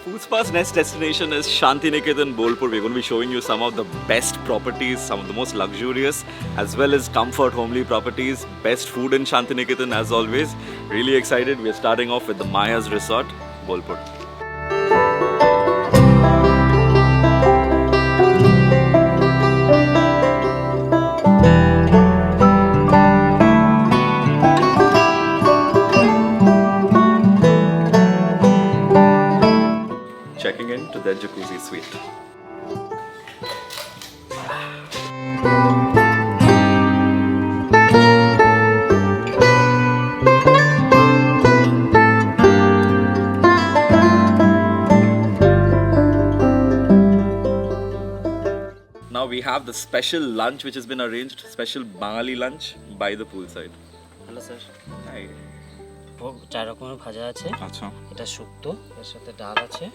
Food's first next destination is Shantiniketan, Bolpur. We're going to be showing you some of the best properties, some of the most luxurious, as well as comfort homely properties. Best food in Shantiniketan as always. Really excited. We're starting off with the Maya's Resort, Bolpur. Checking in to their Jacuzzi suite. Now we have the special lunch which has been arranged, special Bengali lunch by the poolside. Hello sir. Hi. চার রকমের ভাজা আছে। আচ্ছা। এটা শুক্তো, এর সাথে ডাল আছে।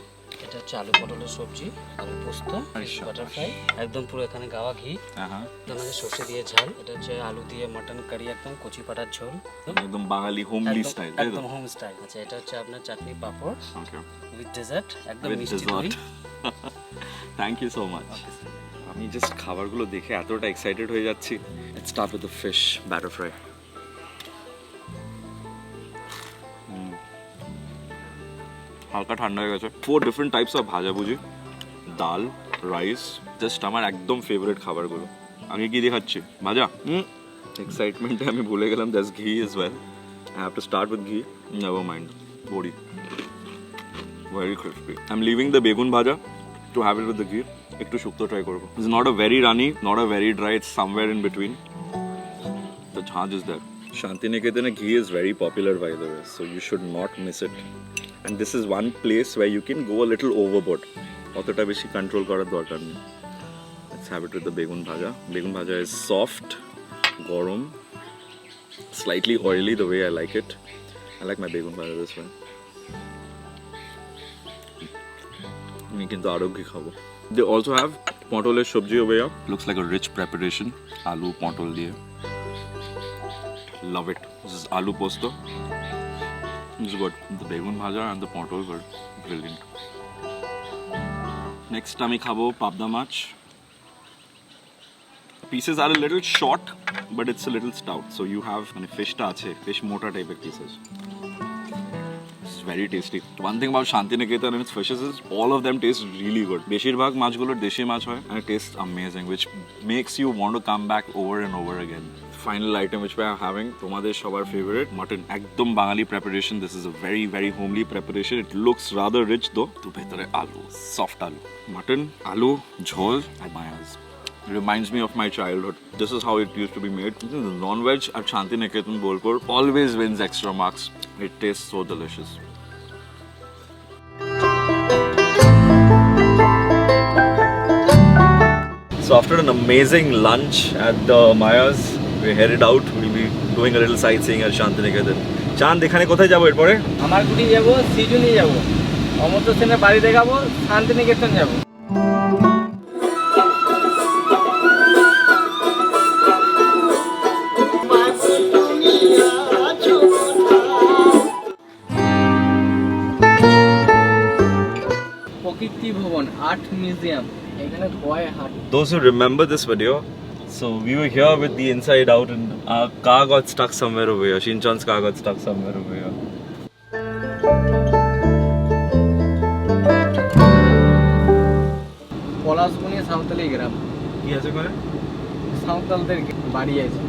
এটা হচ্ছে আলু পটলের সবজি, আলু পোস্ত, বাটার ফ্রাই, একদম পুরো এখানে গাওয়া ঘি। হ্যাঁ। এখানে সরষে দিয়ে ঝাল, এটা হচ্ছে আলু দিয়ে মটন কারি একদম কচি পাটার ঝোল। একদম বাঙালি হোমলি স্টাইল। একদম হোম স্টাইল। আচ্ছা এটা হচ্ছে আপনার চাটনি পাপড়। ওকে। উইথ ডেজার্ট, একদম মিষ্টি দই। Thank you so much. আমি জাস্ট খাবারগুলো দেখে এতটা এক্সাইটেড হয়ে যাচ্ছি। Let's start with the fish butter fry. হালকা ঠান্ডা হয়ে গেছে। 4 ডিফারেন্ট টাইপস অফ ভাজাভুজি, ডাল, রাইস, জাস্ট আমার একদম ফেভারিট খাবারগুলো। আমি কি দেখাচ্ছি ভাজা, এক্সাইটমেন্টে আমি ভুলে গেলাম that's ghee is well. I have to start with ghee, never mind. Bori very crispy. I am living the begun bhaja to have it with the ghee. একটু শুক্তো ট্রাই করবো। It's not a very runny, not a very dry, it's somewhere in between. The ঝাঁঝ is there. Shantiniketan ghee is very popular by the way, so you should not miss it. And this is one place where you can go a little overboard. অতটা বেশি control করার দরকার নেই। Let's have it with the begun bhaja. Begun bhaja is soft, গরম, slightly oily the way I like it. I like my begun bhaja this way. আমি কিন্তু আরো ঘি খাবো। They also have পটলের সবজি over here. Looks like a rich preparation. আলু পটল দিয়ে। Love it. This is aloo posto. This is good. The begun bhaja and the pontol were brilliant. Next, আমি খাবো পাবদা মাছ. Pieces are a little short, but it's a little stout. So you have মানে ফিশটা আছে, fish মোটা টাইপের pieces. It's very tasty. One thing about Shantiniketan and its fishes is all of them taste really good. বেশিরভাগ মাছগুলো দেশি মাছ হয় and it tastes amazing, which makes you want to come back over and over again. Final item which we are having, তোমাদের সবার favorite mutton. একদম বাঙালি preparation. This is a very very homely preparation. It looks rather rich though. তো ভেতরে আলু, soft আলু, mutton, আলু, ঝোল and Maya's. It reminds me of my childhood. This is how it used to be made. The non-veg at Shantiniketan Bolpur always wins extra marks. It tastes so delicious. So after an amazing lunch at the Maya's, we're headed out. We'll be doing a little sightseeing at Shantiniketan. চাঁদ এখানে কোথায় যাবো এরপরে? আমারকুটি যাব, সিজুনি যাব, অমর্ত্য সেনের বাড়ি দেখাবো, শান্তিনিকেতন যাব। প্রকৃতি ভবন, আর্ট মিউজিয়াম, এখানে হয় হাট। Those who remember this video, so we were here with the inside out and our car got stuck somewhere over here. Shinchan's car got stuck somewhere over here. Palashboni Santali গ্রাম। কি আছে করে? সাঁওতালদের বাড়ি আছে।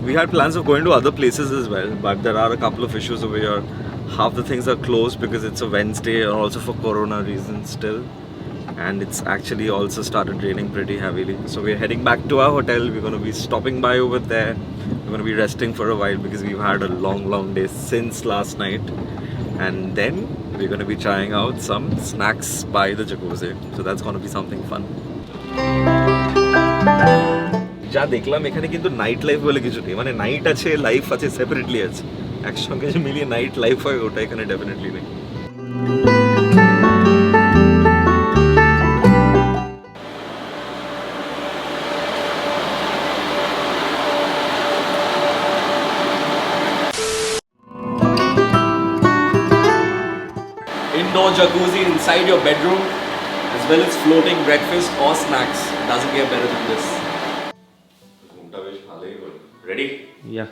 We had plans of going to other places as well, but there are a couple of issues over here. Half the things are closed because it's a Wednesday and also for corona reasons still. And it's actually also started raining pretty heavily. So we're heading back to our hotel. We're going to be stopping by over there. We're going to be resting for a while because we've had a long day since last night. And then we're going to be trying out some snacks by the Jacuzzi. So that's going to be something fun. যা দেখলাম এখানে কিন্তু night life বলে কিছু নেই, মানে night আছে life আছে সেপারেটলি আছে, একসঙ্গে যে মিলিয়ে নাইট লাইফ হয় ওটা এখানে ডেফিনেটলি নেই। indoor jacuzzi inside your bedroom, as well as floating breakfast or snacks. Doesn't get better than this. Ready? Yeah.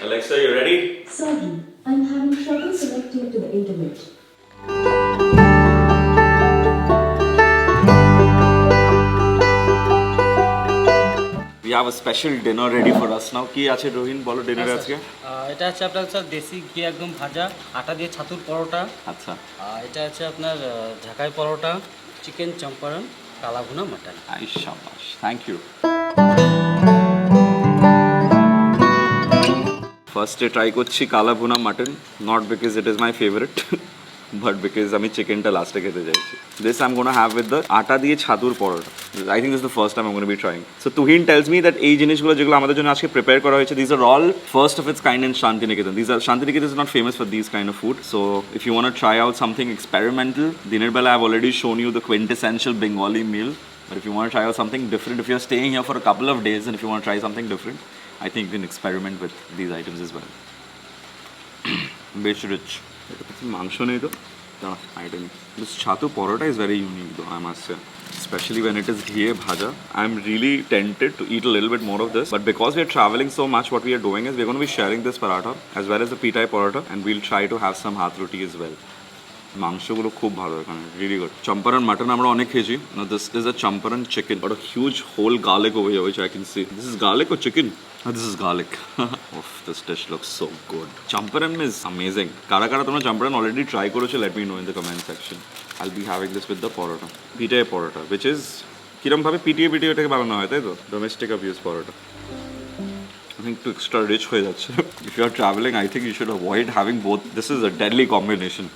Alexa, you ready? Sorry, I'm having trouble connecting to the internet. We have a special dinner ready for us now. কি আছে রোহিন বলো ডিনারে আজকে? এটা আছে আপনার sir দেশি ঘি একদম ভাজা আটা দিয়ে ছাতুর পরোটা। আচ্ছা। এটা আছে আপনার ঢাকাই পরোটা, chicken Champaran, kala bhuna mutton. I শাবাশ, থ্যাংক ইউ। ফার্স্টে ট্রাই করছি kala bhuna mutton, not because it is my favourite but because আমি চিকেনটা লাস্টে খেতে চাইছি। This I'm going to have with the আটা দিয়ে ছাতুর পরোটা. I think this is the first time I'm going to be trying. So Tuhin tells me that এই জিনিসগুলো যেগুলো আমাদের জন্য আজকে প্রিপেয়ার করা হয়েছে, these are all first of its kind in Shantiniketan. Shantiniketan is not famous for these kind of food. So if you want to try out something experimental, dinar bela I've already shown you the quintessential Bengali meal. But if you want to try out something different, if you're staying here for a couple of days and if you want to try something different, I think you can experiment with these items as well. Besh rich. মাংস নেই তো item this chhatu paratha is very unique though I must say especially when it is ghee bhaja. I'm really tempted to eat a little bit more of this, but because we are traveling so much, what we are doing is we're going to be sharing this paratha as well as the pitai paratha, and we'll try to have some hath roti as well. মাংসগুলো খুব ভালো এখানে, really good. Champaran mutton আমরা অনেক খেয়েছি, না this is a Champaran chicken, but a huge whole garlic over here which I can see. This is garlic or chicken? This is garlic. Oh, this dish looks so good. Champaran is amazing. কারা কারা তোমরা champaran already try করেছো, let me know in the comment section. I'll be having this with the paratha, পিটাই paratha, which is কিরম ভাবে পিটিয়ে এটাকে বানানো হয় তাই তো, domestic abuse paratha. I think too extra rich হয়ে যাচ্ছে। If you are traveling, I think you should avoid having both. This is a deadly combination.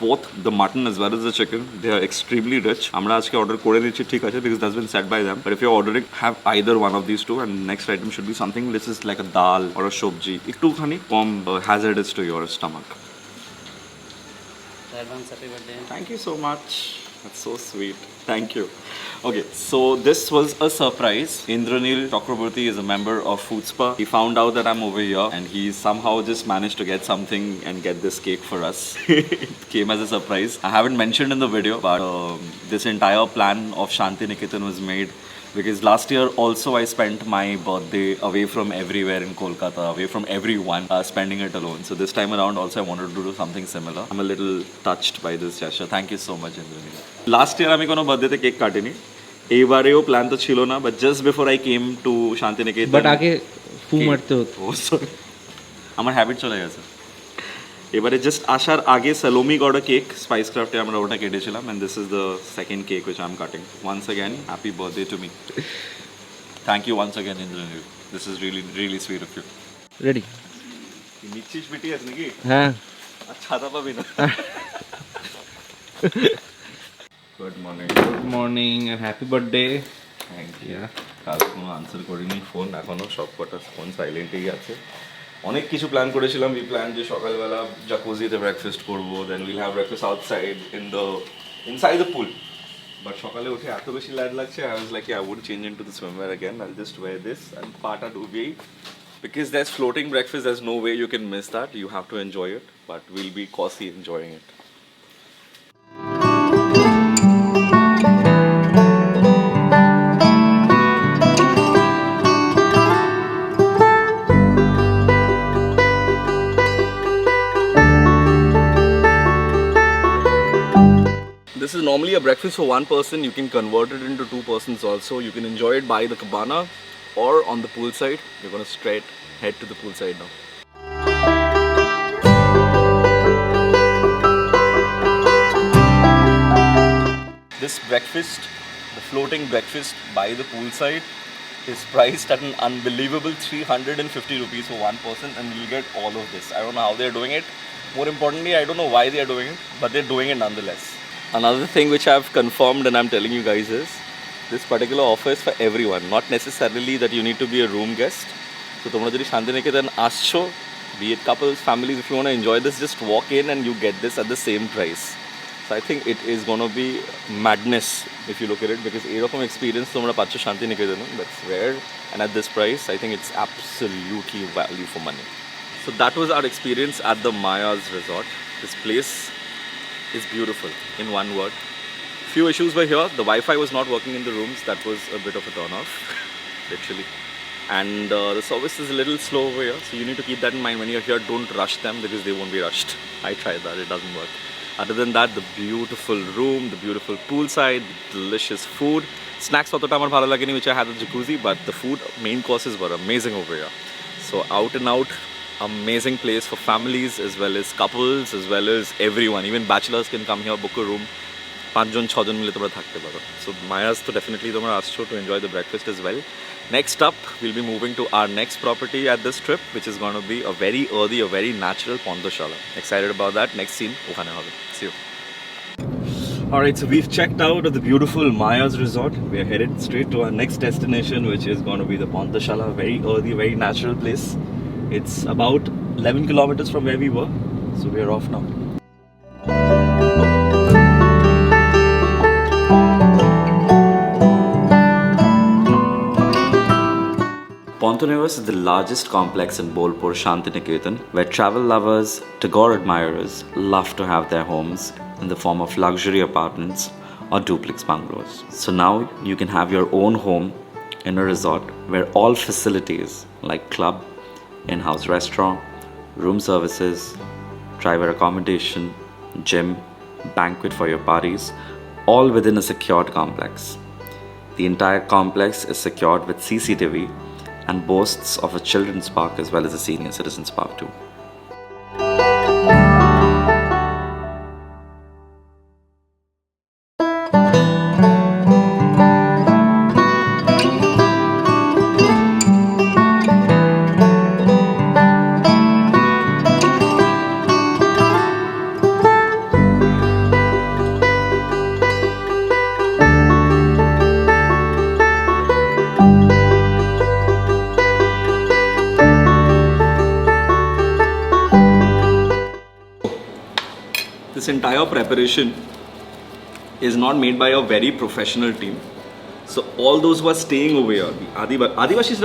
Both the mutton as well as the chicken, they are extremely rich. আমরা আজকে order করে দিচ্ছি ঠিক আছে, because that's been said by them. But if you're ordering, have either one of these two, and next item should be something this is like a dal or a shobji. একটুখানি কম hazardous to your stomach. Advance happy birthday. Thank you so much. That's so sweet. Thank you. Okay, so this was a surprise. Indranil Chakraborty is a member of Food Spa. He found out that I'm over here and he somehow just managed to get something and get this cake for us. It came as a surprise. I haven't mentioned in the video, but this entire plan of Shantiniketan was made because last year also I spent my birthday away from everywhere in Kolkata, away from everyone, spending it alone. So this time around also I wanted to do something similar. I'm a little touched by this gesture. Thank you so much, Indranil. Last year আমি কোনো বার্থডেতে cake কাটিনি, এইবারেও plan তো ছিল না, but just before I came to Shantiniketan, but আগে ফু মারতে হতো, আমার হ্যাবিট চলে গেছে। এবারে জাস্ট আসার আগে সালোমি গড়া কেক স্পাইস ক্রাফটে আমরা ওটা কেটেছিলাম, and this is the second cake which I am cutting. Once again happy birthday to me. Thank you once again Indranil, this is really really sweet of you. Ready? নিচ্ছিস BTS নাকি? হ্যাঁ। ছাতা পাবি না। Good morning. Good morning and happy birthday. Thank you. কাল কোনো answer করিনি phone, এখনও সব কটা ফোন সাইলেন্টই আছে। অনেক কিছু প্ল্যান করেছিলাম, উই প্ল্যান যে সকালবেলা জাকুজিতে ব্রেকফাস্ট করবো, then will have breakfast outside inside the pool, but সকালে উঠে এত বেশি লাইট লাগছে, I was like I would change into the swimwear again. I'll just wear this and part at Ubi because there's floating breakfast, there's no way you can miss that. You have to enjoy it, but we'll be cozy enjoying it. This is normally a breakfast for one person. You can convert it into two persons also. You can enjoy it by the cabana or on the poolside. We're going to straight head to the poolside now. This breakfast, the floating breakfast by the poolside, is priced at an unbelievable 350 rupees for one person, and you'll get all of this. I don't know how they're doing it. More importantly, I don't know why they're doing it, but they're doing it nonetheless. Another thing which I've confirmed and I'm telling you guys is this particular offer is for everyone, not necessarily that you need to be a room guest. So তোমরা যদি শান্তিনিকেতন আসছো, be it couples, families, if you want to enjoy this, just walk in and you get this at the same price. So I think it is going to be madness if you look at it, because এরকম experience তোমরা পাচ্ছ শান্তিনিকেতনে, that's rare, and at this price I think it's absolutely value for money. So that was our experience at the Maya's resort. This place is beautiful, in one word. Few issues were here. The Wi-Fi was not working in the rooms. That was a bit of a turn-off, literally. And the service is a little slow over here, so you need to keep that in mind when you're here. Don't rush them because they won't be rushed. I tried that, it doesn't work. Other than that, the beautiful room, the beautiful poolside, delicious food. Snacks otota amar bhalo lageni, which I had at Jacuzzi, but the food, main courses were amazing over here. So out and out, amazing place for families as well as couples as well as everyone. Even bachelors can come here, book a room. 5 জন 6 জন মিলে তোমরা থাকতে পারো. So Maya's তো definitely তোমরা আসছো to enjoy the breakfast as well. Next up, we'll be moving to our next property at this trip, which is going to be a very earthy, a very natural Pondoshala. Excited about that. Next scene, okhane hobe. See you. Alright, so we've checked out of the beautiful Maya's resort. We are headed straight to our next destination, which is going to be the Pondoshala. Very earthy, very natural place. It's about 11 kilometers from where we were. So we are off now. PANTHANIWAS is the largest complex in Bolpur Shantiniketan, where travel lovers, Tagore admirers love to have their homes in the form of luxury apartments or duplex bungalows. So now you can have your own home in a resort where all facilities like club, in-house restaurant, room services, driver accommodation, gym, banquet for your parties, all within a secured complex. The entire complex is secured with CCTV and boasts of a children's park as well as a senior citizens park too. This entire preparation is not made by a very professional team. So all those who are staying over here, the Adivashis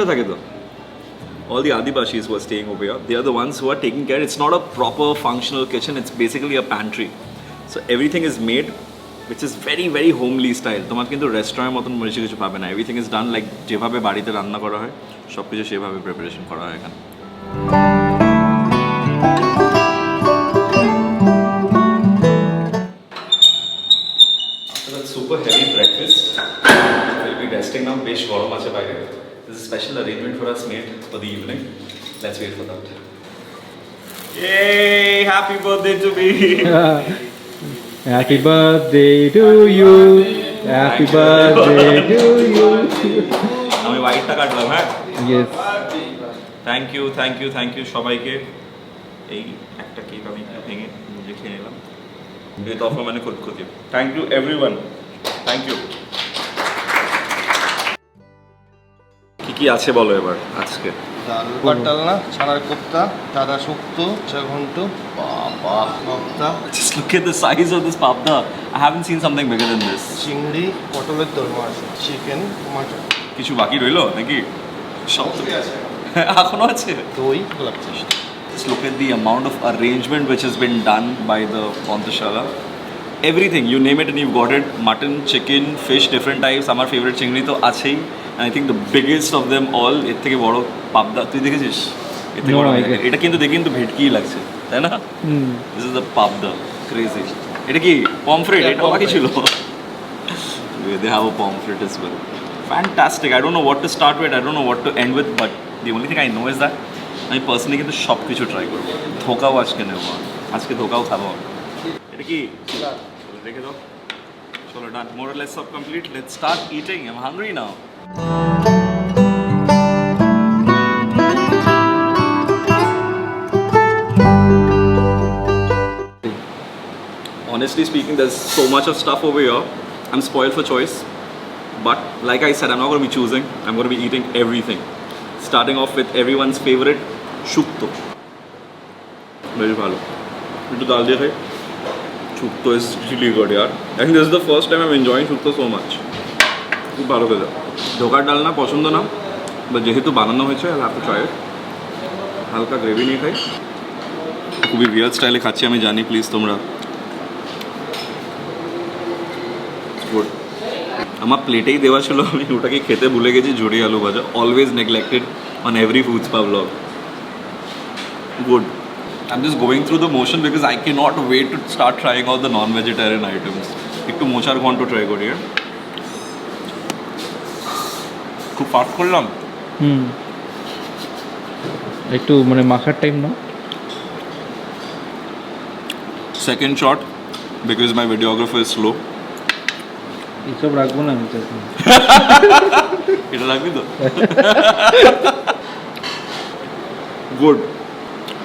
all the Adivashis who are staying over here, they are the ones who are taking care. It's not a proper functional kitchen, it's basically a pantry. So everything is made, which is very, very homely style. তোমার কিন্তু রেস্টুরেন্টের মতন বেশি কিছু পাবে না. Everything is done like যেভাবে বাড়িতে রান্না করা হয়, সবকিছু সেভাবে প্রিপারেশন করা হয় এখানে. Super heavy breakfast. We'll be resting now. Besh garam ache bayre. This is a special arrangement for us made for the evening. Let's wait for that. Yay! Happy birthday to me. Happy birthday to you. Happy birthday to you. আমি হোয়াইটটা কাটলাম হ্যাঁ? Yes. Thank you সবাইকে। এই একটা cake আমি ভেঙে নিজে খেয়ে নিলাম। এই তফা মানে খুঁতখুঁতি। Thank you everyone. Thank you. কি আছে বলো এবার আজকে? ডাল ডালনা, ছানার কোপ্তা, দাদা শুক্তো, ঘন্ট, বাবা kofta. Just look at the size of this papda. I haven't seen something bigger than this. চিংড়ি, পটলের দোরমা আছে, চিকেন, টমেটো। কিছু বাকি রইলো নাকি? সব তো আছে। এখনো আছে? দই, গোলাপ chaat. Just look at the amount of arrangement which has been done by the Pondoshala. Everything, you name it and you've got it. Mutton, chicken, fish, different types. Our favorite chingri to achei. And I think the biggest of them all, এর থেকে বড় পাবদা তুই দেখেছিস? এর থেকে বড় এটা কিন্তু দেখে কিন্তু ভেটকি লাগছে, তাই না? This is the পাবদা, crazy. এটা কি পমফ্রেট? এটা বাকি ছিল। They have a pomfret as well. Fantastic. I don't know what to start with. I don't know what to end with, but the only thing I know is that আমি personally কিন্তু সব কিছু try করবো। ধোকাও আজকে নেব, আজকে ধোকাও খাবো। এটা কি রেখে দাও। চলো ডান, মোর অর লেস সব complete. Let's start eating. I am hungry now. Honestly speaking, there's so much of stuff over here. I'm spoiled for choice, but like I said, I'm not going to be choosing. I'm going to be eating everything. Starting off with everyone's favorite, shukto. Very bhalo. Into dal diye khai. Shukto is really good, yaar. I think this is the first time I'm enjoying shukto so much. খুব ভালো খেতে। ধোকার ডাল না পছন্দ না, but যেহেতু বানানো হয়েছে I'll have to try it. হালকা গ্রেভি নিয়ে খাই। খুবই উইয়ার্ড স্টাইলে খাচ্ছি আমি জানি, প্লিজ তোমরা গুড আমার প্লেটেই দেওয়া ছিল আমি ওটাকে খেতে ভুলে গেছি ঝুড়ি আলু ভাজা always neglected on every food spa blog good I'm just going through the motion because I cannot wait to start trying all the non-vegetarian items. একটু মোচার ঘন্ট ট্রাই করি খুব ফাস্ট করলাম একটু মানে মাখার টাইম না second shot because my videographer is slow এইসব রাখবো না আমি এটা রাখবি তো গুড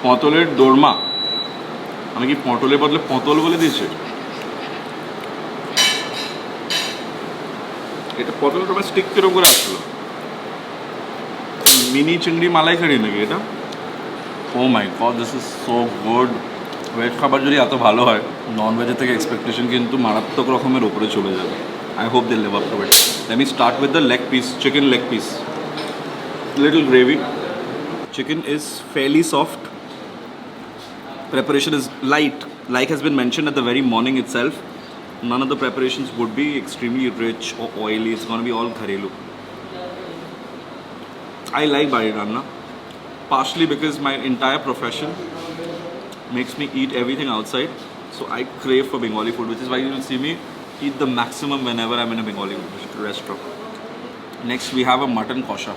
পটলের দোরমা আমি কি পটলের বদলে পটল বলে দিয়েছি এটা পটল তোমার স্টিক কিরকম করে আসলো মিনি চিংড়ি মালাইকারি নাকি এটা oh my god this is so good veg খাবার যদি এত ভালো হয় নন ভেজের থেকে এক্সপেকটেশন কিন্তু মারাত্মক রকমের উপরে চলে যাবে I hope they live up to it. Let me start with the leg piece, chicken leg piece. Little gravy. Chicken is fairly soft. Preparation is light. Like has been mentioned at the very morning itself, none of the preparations would be extremely rich or oily. It's going to be all gharelu. I like bari ranna, partially because my entire profession makes me eat everything outside. So I crave for Bengali food, which is why you will see me eat the maximum whenever I'm in a Bengali restaurant. Next we have a mutton kosha.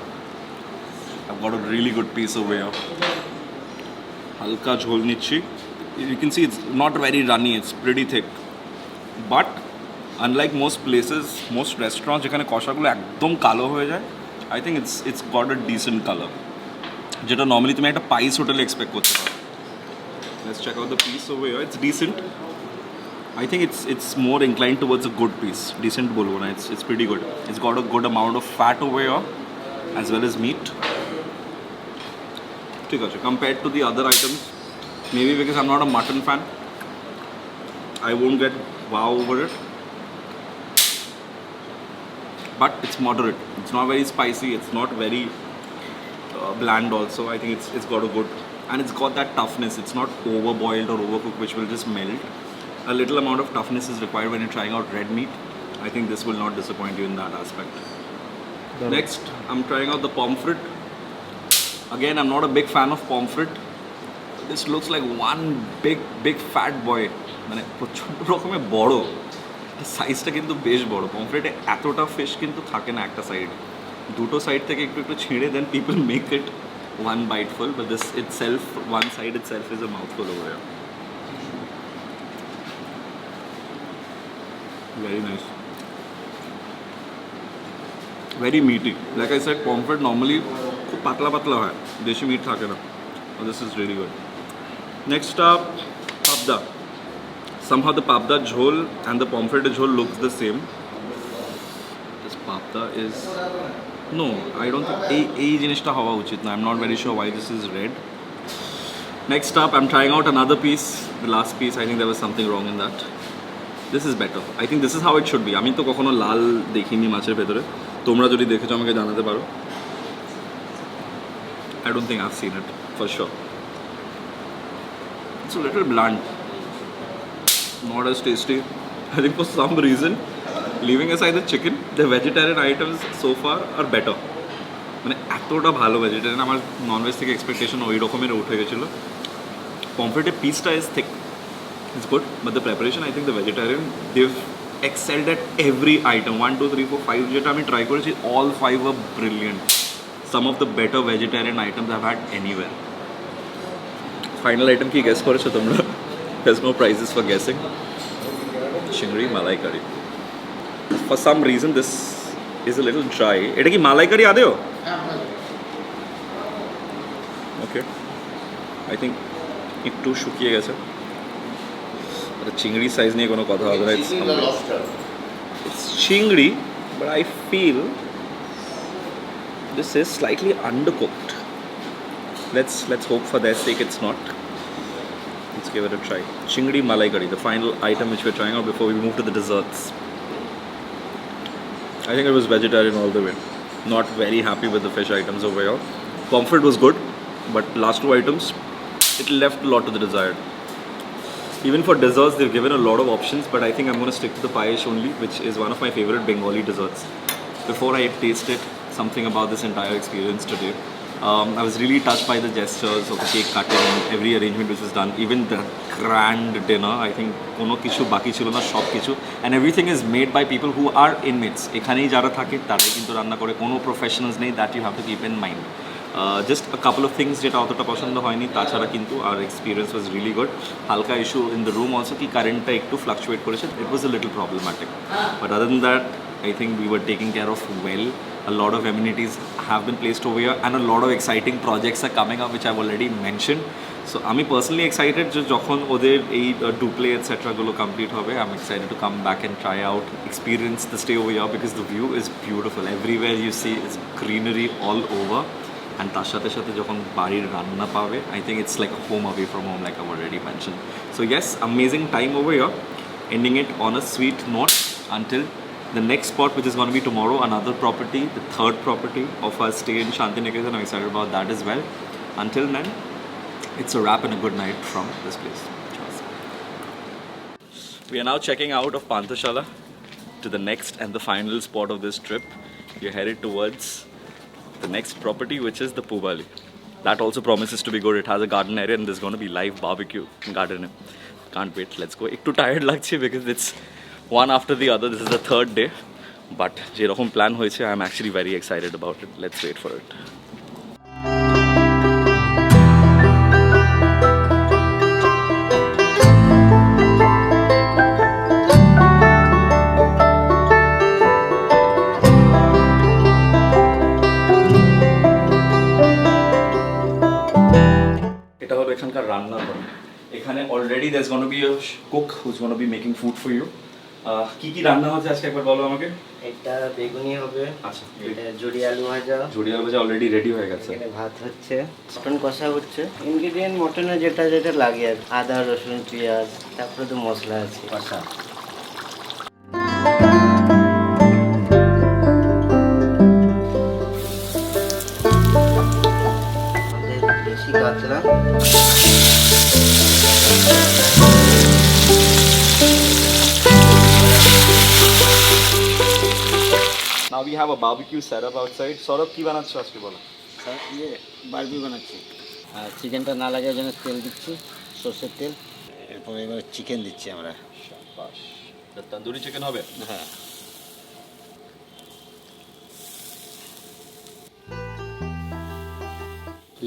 I've got a really good piece over here. Halka jhol nichi. You can see it's not very runny, it's pretty thick. But unlike most places, most restaurants যেখানে কষাগুলো একদম কালো হয়ে যায়, I think it's got a decent color. যেটা normally তুমি একটা পাইস হোটেলে এক্সপেক্ট করতে পারো. Let's check out the piece over here. It's decent. I think it's more inclined towards a good piece. Decent bolbo na. It's pretty good. It's got a good amount of fat over here, as well as meat. Compared to the other items, maybe because I'm not a mutton fan, I won't get wow over it. But it's moderate. It's not very spicy. It's not very bland. Also, I think it's got a good, and it's got that toughness. It's not overboiled or overcooked, which will just melt. A little amount of toughness is required when you're trying out red meat. I think this will not disappoint you in that aspect. Next, I'm trying out the pomfret. Again, I'm not a big fan of pomfret. This looks like one big fat boy. মানে প্রচণ্ড রকমের বড় সাইজটা কিন্তু বেশ বড় পমফ্রেটে এতটা fish কিন্তু থাকে না একটা সাইডে দুটো সাইড থেকে একটু একটু ছিঁড়ে then people make it one biteful, but this itself, one side itself is a mouthful over here. Very nice. Very meaty. Like I said, pomfret normally খুব পাতলা পাতলা হয় দেশি মিট থাকে না. This is really good. Next up, papda. Somehow the papda jhol and the pomfret jhol looks the same. This papda is no, I don't think এই জিনিসটা হওয়া উচিত না. I'm not very sure why this is red. Next up, I'm trying out another piece. The last piece, I think there was something wrong in that. This is better. I think this is how it should be. আমি তো কখনো লাল দেখিনি মাছের ভেতরে. তোমরা যদি দেখেছো আমাকে জানাতে পারো. I don't think I've seen it for sure. It's a little blunt. Not as tasty. I think for some reason, leaving aside the chicken, the vegetarian items so far are better. মানে এতটা ভালো vegetarian আমার non veg থেকে expectation ওই রকমের উঠে গেছিলো. পমফ্রেটের পিসটা is thick. It's good, but the preparation, I think the vegetarian, they've excelled at every item. 1, 2, 3, 4, 5 যেটা আমি ট্রাই করেছি, all 5 were brilliant. Some of the better vegetarian items I've had anywhere. Final item কি guess করেছো তোমরা? There's no prizes for guessing. Chingri malai curry. For some reason this is a little dry. এটা কি malai curry আদেও? Okay. I think একটু শুকিয়ে গেছে. Chingri size নিয়ে কোনো কথা হবে না. It's chingri, but I feel this is slightly undercooked. Let's hope for their sake it's not. Let's give it a try. Chingri malai curry, the final item which we're trying out before we move to the desserts. I think it was vegetarian all the way. Not very happy with the fish items over here. Pomfret was good, but last two items, it left a lot to the desired. Even for desserts, they've given a lot of options, but I think I'm going to stick to the payesh only, which is one of my favorite Bengali desserts. Before I tasted something about this entire experience today, I was really touched by the gestures of the cake cutting and every arrangement which was done. Even the grand dinner, I think kono kichu baki chilo na shob kichu, and everything is made by people who are inmates. Ekhanei jara thake tarai kintu ranna kore, kono professionals nei, that you have to keep in mind. Just a couple of things যেটা অতটা পছন্দ হয়নি, তাছাড়া কিন্তু our experience was really good. হালকা issue in the room also কি কারেন্টটা একটু fluctuate করেছে, it was a little problematic, but other than that I think we were taken care of well. A lot of amenities have been placed over here and a lot of exciting projects are coming up which I've already mentioned. So আমি personally excited যে যখন ওদের এই duple etc গুলো complete হবে, I'm excited to come back and try out, experience the stay over here because the view is beautiful. Everywhere you see is greenery all over. And তার সাথে সাথে যখন বাড়ির রান্না পাবে, I think it's like a home away from home, like I've already mentioned. So yes, amazing time over here. Ending it on a sweet note until the next spot, which is going to be tomorrow, another property, the third property of our stay in Shantiniketan. I'm excited about that as well. Until then, it's a wrap and a good night from this place. Cheers. We are now checking out of Panthanishala to the next and the final spot of this trip. We are headed towards the next property, which is the Pubali. That also promises to be good. It has a garden area and there's going to be live barbecue garden. Can't wait. Let's go. Ekটু tired লাগছে because it's one after the other. This is the third day, but যেরকম plan হয়েছে, I'm actually very excited about it. Let's wait for it. এটা হলো এখানকার রান্নাঘর। এখানে already there's going to be a cook who's going to be making food for you. কি কি রান্না হচ্ছে আজকে একবার বলো আমাকে। এটা বেগুনি হবে, আচ্ছা, এটা জড়ি আলু ভাজা, জড়ি আলু ভাজা অলরেডি রেডি হয়ে গেছে। এখানে ভাত হচ্ছে, মটন কষা হচ্ছে। ইনগ্রেডিয়েন্ট মটনে যেটা যেটা লাগে আর আদা রসুন পেঁয়াজ, তারপরে তো মশলা আছে কষা। দেশি কাঁচরা, Now we have a barbecue setup outside. Sourav কি বানাচ্ছো আজকে বলো। বারবি বানাচ্ছি, আর চিকেনটা না লাগে ওই জন্য তেল দিচ্ছি, সর্ষের তেল। এরপরে এবার চিকেন দিচ্ছি আমরা। বাস, তন্দুরি চিকেন হবে। হ্যাঁ,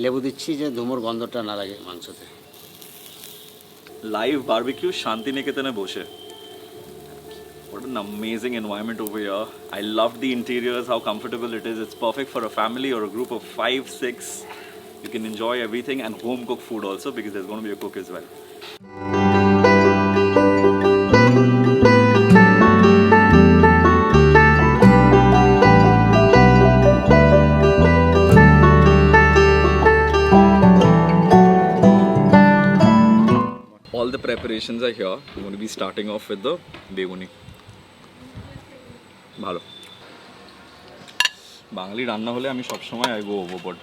লেবু দিচ্ছি যে ধুমোর গন্ধটা না লাগে মাংসতে। লাইভ বারবিকিউ শান্তিনিকেতনে বসে। What an amazing environment over here. I love the interiors, how comfortable it is. It's perfect for a family or a group of 5, 6. You can enjoy everything and home cooked food also because there's going to be a cook as well. All the preparations are here. We're going to be starting off with the beguni. ভালো বাঙালি রান্না হলে আমি সব সময় I go overboard.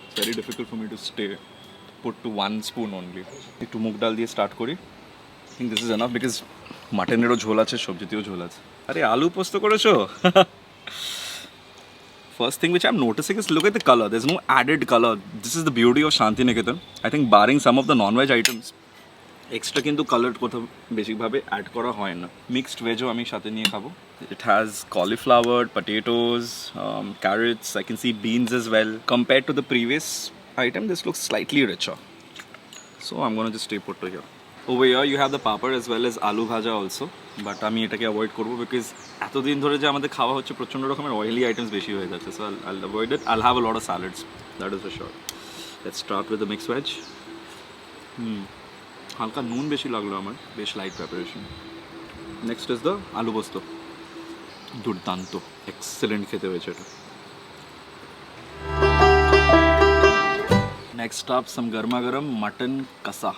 It's very difficult for me to stay put to one spoon only. একটু মুগ ডাল দিয়ে স্টার্ট করি। I think this is enough because মাটনেরও ঝোল আছে, সবজিতেও ঝোল আছে। আরে আলু পোস্ত করেছো? First thing which I'm noticing is look at the color. There's no added color. This is the beauty of Shantiniketan. I think barring some of the non-veg items, extra কিন্তু কালার কোথাও বেশিকভাবে অ্যাড করা হয় না। Mixed ভেজও আমি সাথে নিয়ে খাবো। It has cauliflower, potatoes, carrots. I can see beans as well. Compared to the previous item, this looks slightly richer. So I'm going to just stay put to here. Over here you have the papad as well as aloo bhaja also. But আমি এটাকে avoid করবো because এতদিন ধরে যে আমাদের খাওয়া হচ্ছে প্রচণ্ড রকমের অয়েলি আইটেমস বেশি হয়ে যাচ্ছে। So I'll avoid it. I'll have a lot of salads. That is for sure. Let's start with the mixed veg. হালকা নুন বেশি লাগলো আমার, বেশ light preparation. Next is the আলু পোস্ত। দুর্দান্ত, এক্সেলেন্ট খেতে হয়েছে এটা। নেক্সট আপ সাম গরমা গরম মাটন কষা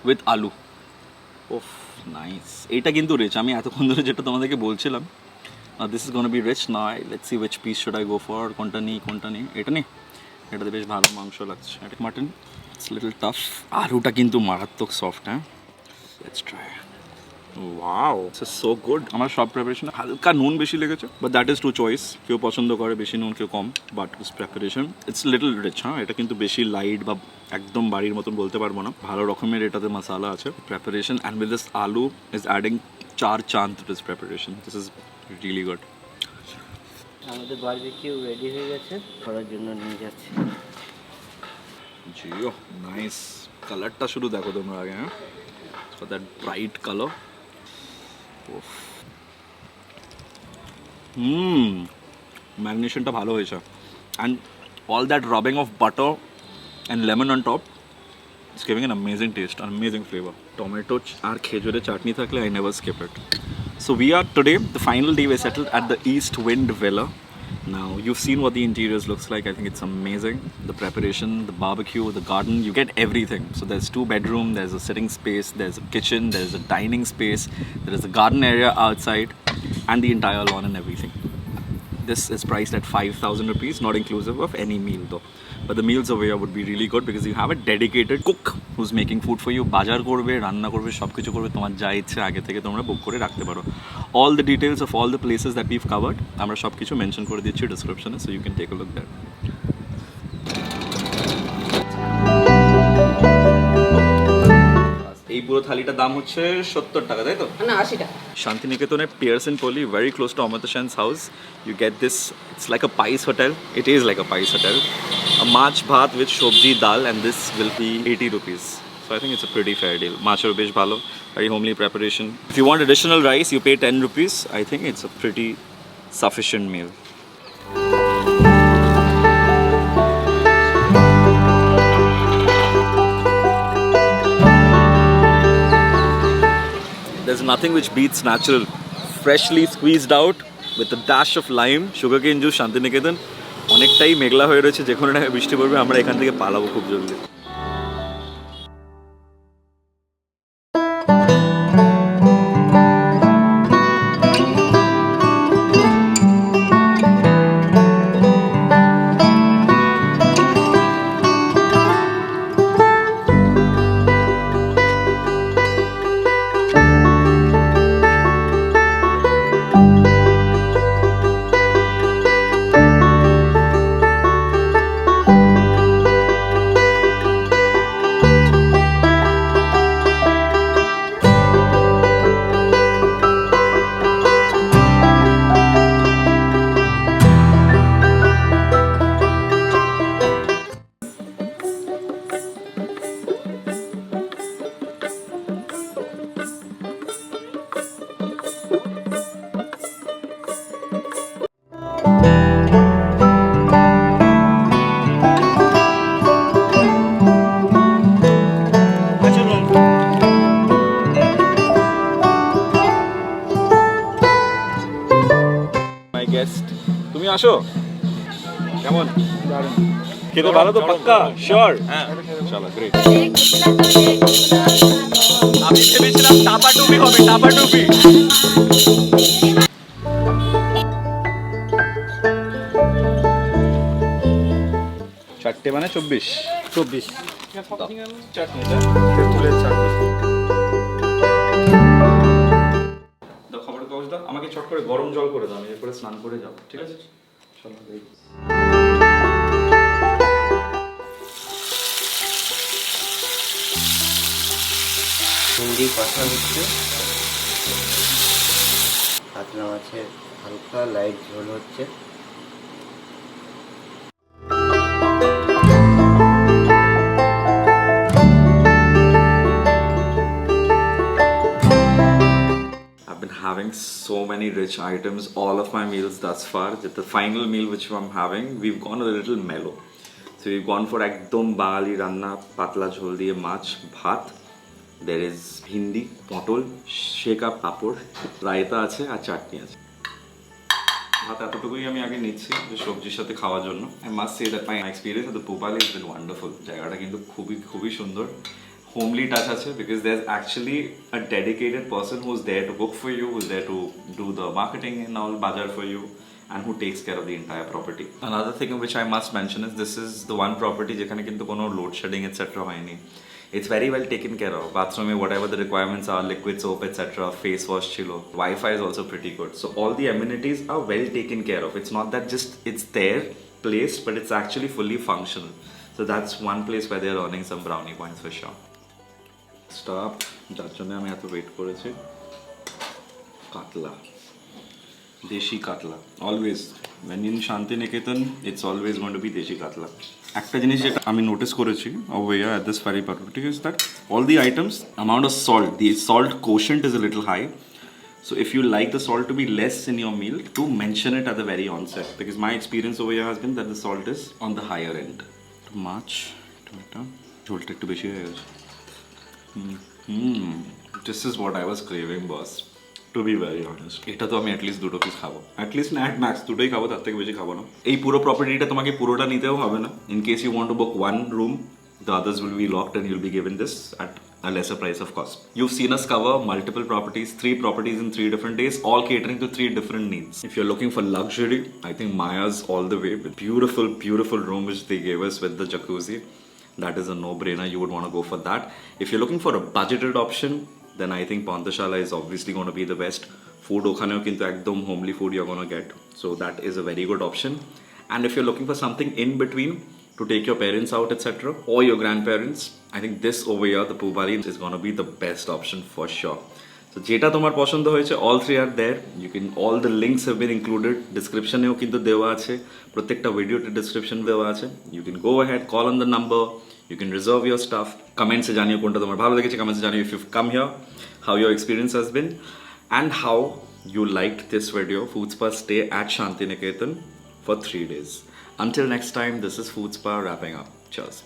উইথ আলু। ওফ নাইস। এইটা কিন্তু রিচ। আমি এতক্ষণ ধরে যেটা তোমাদেরকে বলছিলাম, this is gonna be rich. না let's see which piece should I go for. কোনটা নিই কোনটা নিই? এটা নিই, এটাতে বেশ ভালো মাংস লাগছে। Mutton it's little tough. আলুটা কিন্তু মারাত্মক সফট। হ্যাঁ, Let's try. Wow, this is so good. আমার সব প্রিপারেশন হালকা নুন বেশি লেগেছে, but that is to choice. কেউ পছন্দ করে বেশি নুন, কেউ কম, but this preparation it's little rich. হ্যাঁ, এটা কিন্তু বেশি লাইট বা একদম বাড়ির মতন বলতে পারবো না, ভালো রকমের এটাতে মশলা আছে। প্রিপারেশন অ্যান্ড উইথ দিস আলু ইজ অ্যাডিং 4 চাঁদ to this preparation. This is really good. আমাদের বারবিকিউ রেডি হয়ে গেছে, করার জন্য নিয়ে যাচ্ছি। জিও নাইস, কালারটা শুধু দেখো তোমরা আগে। হ্যাঁ, দ্যাট ব্রাইট কালার। ম্যারিনেশনটা ভালো হয়েছে, and all that rubbing of butter and lemon on top it's giving an amazing taste, amazing flavour. Tomato আর খেজুরের চাটনি থাকলে I never skip it. So we are today, the final day we settled at the East Wind Villa. Now you've seen what the interiors looks like. I think it's amazing. The preparation, the barbecue, the garden, you get everything. So there's 2 bedrooms, there's a sitting space, there's a kitchen, there's a dining space, there is a garden area outside, and the entire lawn and everything. This is priced at 5,000 rupees, not inclusive of any meal though. But the meals over here would be really good because you have a dedicated cook who's making food for you. বাজার করবে, রান্না করবে, সব কিছু করবে, তোমার যা ইচ্ছে আগে থেকে তোমরা বুক করে রাখতে পারো। All the details of all the places that we've covered আমরা সব কিছু মেনশন করে দিচ্ছি ডেসক্রিপশনে, so you can take a look there. এই পুরো থালিটার দাম হচ্ছে 70 টাকা, তাই তো? না 80 টাকা। Shantiniketan Pearson Poli, very close to Amrita Shen's house. You get this, it's like a pice hotel. It is like a pice hotel. A mach bhat with shobji dal, and this will be 80 rupees. So I think it's a pretty fair deal. Machor besh bhalo, very homely preparation. If you want additional rice, you pay 10 rupees. I think it's a pretty sufficient meal. There's nothing which beats natural, freshly squeezed out with a dash of lime, sugarcane juice. Shantiniketan অনেকটাই মেঘলা হয়ে রয়েছে, যে কোনো টাইমে বৃষ্টি পড়বে, আমরা এখান থেকে পালাবো খুব জলদি। তুমি আসো, কেমন খেতে ভালো তো? পাক্কা শিওর? হ্যাঁ চলো, গ্রেট। আমি ভেবেছিলাম টাপা টুপি হবে, টাপা টুপি। চারটে মানে 24 চাটনিটা তেঁতুলের চাটনি। খবর কাগজ দাও আমাকে, চট করে গরম জল করে দাও, আমি এরপরে স্নান করে যাবো, ঠিক আছে? চলো। হিন্দি কথা হচ্ছে, কাতলা মাছের হালকা লাইট ঝোল হচ্ছে। Having so many rich items, all of my meals thus far. The final meal which I'm having, we've gone a little mellow. So we've gone for ekdom Bengali ranna, patla jhol diye mach bhat. There is bhindi, potol, sheka papor, raita আছে আর চাটনি আছে। ভাত এতটুকুই আমি আগে নিচ্ছি যে সবজির সাথে খাওয়ার জন্য। I must say that my experience at the Pubali has been wonderful. জায়গাটা কিন্তু খুবই সুন্দর। Homely touch আছে because there's actually a dedicated person who's there to cook for you, who's there to do the marketing and all bazaar for you, and who takes care of the entire property. Another thing which I must mention is this is the one property যেখানে কিন্তু কোনো load shedding etc. হয়নি। It's very well taken care of. Bathroom, whatever the requirements are, liquid soap, etc., face wash chilo. Wi-Fi is also pretty good. So all the amenities are well taken care of. It's not that just it's there, placed, but it's actually fully functional. So that's one place where they're earning some brownie points for sure. Stop. যার জন্য আমি এত wait করেছি কাতলা দেশি কাতলা always when in Shantiniketan it's always going to be দেশি কাতলা একটা জিনিস যেটা আমি নোটিস করেছি over here at this very particular is that all the items amount of salt, the salt quotient is a little high. So if you like the salt to be less in your meal, do mention it at the very onset, because my experience over here has been that the salt is on the higher end. Much tomato ঝোলটা একটু বেশি হয়ে গেছে This is what I was craving, boss. To be very honest, এটা তো আমি at least দুটো piece খাবো, অ্যাটলিস্ট না ম্যাক্স দুটোই খাবো, তার থেকে বেশি খাবো না। এই পুরো প্রপার্টিটা তোমাকে পুরোটা নিতেও হবে না। In case you want to book one room, the others will be locked and you'll be given this at a lesser price, of course. You've seen us cover multiple properties, 3 properties in 3 different days, all catering to 3 different needs. If you're looking for luxury, I think Maya's all the way. With beautiful room which they gave us with the jacuzzi. That is a no-brainer. You would want to go for that. If you're looking for a budgeted option, then I think Panthanawashala is obviously going to be the best. Food okhaneo kintu ekdom homely food you're going to get. So that is a very good option. And if you're looking for something in between to take your parents out, etc., or your grandparents, I think this over here, the Pubali, is going to be the best option for sure. So jeta tomar poshondo hoyeche, all 3 are there. You can, all the links have been included. Description eও kintu dewa ache, prottekta video te description dewa ache. You can go ahead, call on the number. You can reserve your stuff. Comments e janiyo konta tomar bhalo legeche, comments e janiyo if you've come here, how your experience has been, and how you liked this video. Food Spa stay at Shantiniketan for 3 days. Until next time, this is Food Spa wrapping up. Cheers.